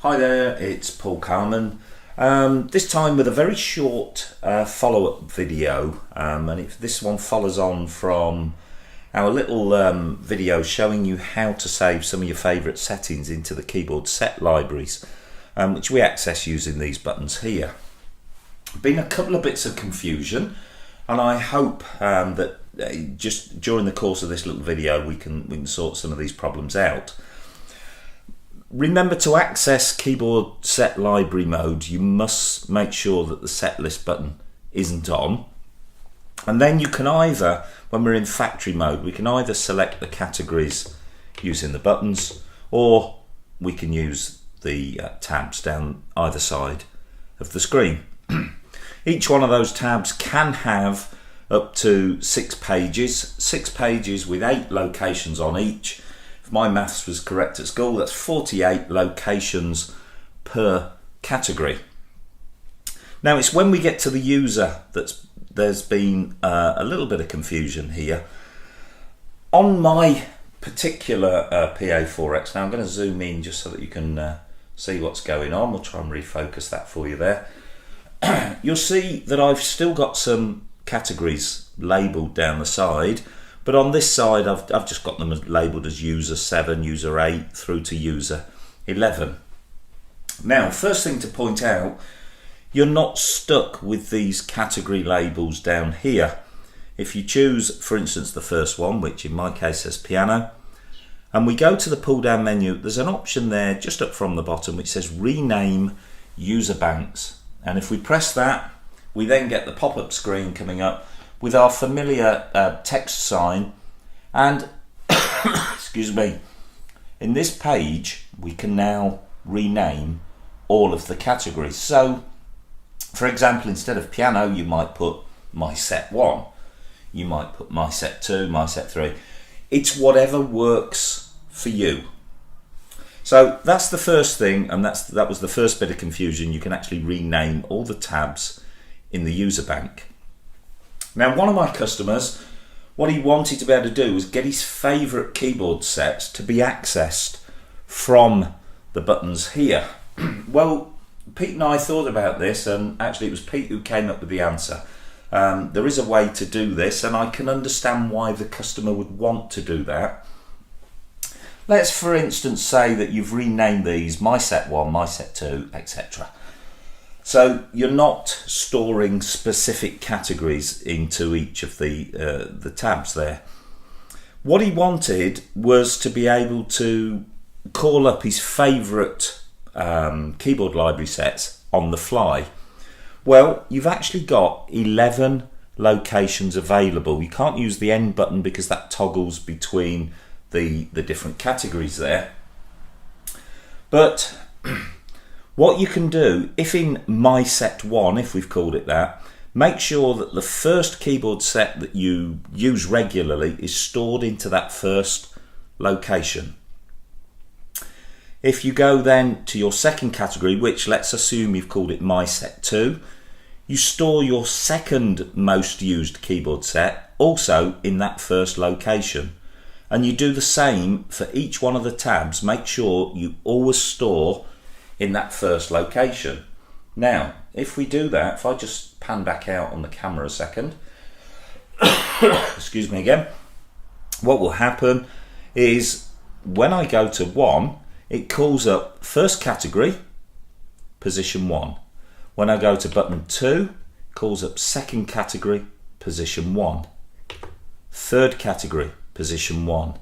Hi there, it's Paul Carman. This time with a very short follow-up video, and this one follows on from our little video showing you how to save some of your favourite settings into the keyboard set libraries, which we access using these buttons here. Been a couple of bits of confusion, and I hope that just during the course of this little video we can sort some of these problems out. Remember, to access keyboard set library mode, you must make sure that the set list button isn't on. And then you can either, when we're in factory mode, we can either select the categories using the buttons, or we can use the tabs down either side of the screen. Each one of those tabs can have up to 6 pages with 8 locations on each. My maths was correct at school, that's 48 locations per category. Now it's when we get to the user that there's been a little bit of confusion here. On my particular PA4X, now I'm going to zoom in just so that you can see what's going on. We'll try and refocus that for you there. You'll see that I've still got some categories labelled down the side. But on this side, I've just got them labelled as user 7, user 8 through to user 11. Now, first thing to point out, you're not stuck with these category labels down here. If you choose, for instance, the first one, which in my case says piano, and we go to the pull down menu, there's an option there just up from the bottom which says rename user banks. And if we press that, we then get the pop-up screen coming up with our familiar text sign, and excuse me, in this page we can now rename all of the categories. So for example, instead of piano you might put my set 1, you might put my set 2, my set 3. It's whatever works for you. So that's the first thing, and that was the first bit of confusion. You can actually rename all the tabs in the user bank. Now, one of my customers, what he wanted to be able to do was get his favourite keyboard sets to be accessed from the buttons here. Well, Pete and I thought about this, and actually it was Pete who came up with the answer. There is a way to do this, and I can understand why the customer would want to do that. Let's, for instance, say that you've renamed these my set 1, my set 2, etc. So you're not storing specific categories into each of the tabs there. What he wanted was to be able to call up his favourite keyboard library sets on the fly. Well, you've actually got 11 locations available. You can't use the end button because that toggles between the different categories there. But what you can do, if in my set 1, if we've called it that, make sure that the first keyboard set that you use regularly is stored into that first location. If you go then to your second category, which let's assume you've called it my set 2, you store your second most used keyboard set also in that first location. And you do the same for each one of the tabs. Make sure you always store in that first location. Now, if we do that, if I just pan back out on the camera a second, excuse me again, what will happen is when I go to 1, it calls up first category, position 1. When I go to button 2, it calls up second category, position 1. Third category, position 1.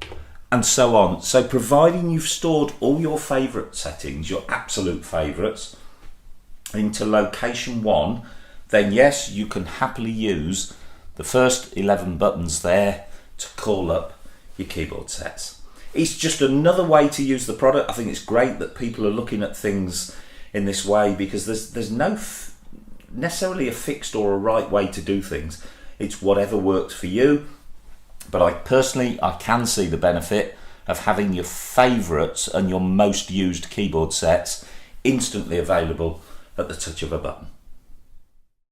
And so on. So providing you've stored all your favourite settings, your absolute favourites, into location 1, then yes, you can happily use the first 11 buttons there to call up your keyboard sets. It's just another way to use the product. I think it's great that people are looking at things in this way, because there's no necessarily a fixed or a right way to do things. It's whatever works for you. But I can see the benefit of having your favourites and your most used keyboard sets instantly available at the touch of a button.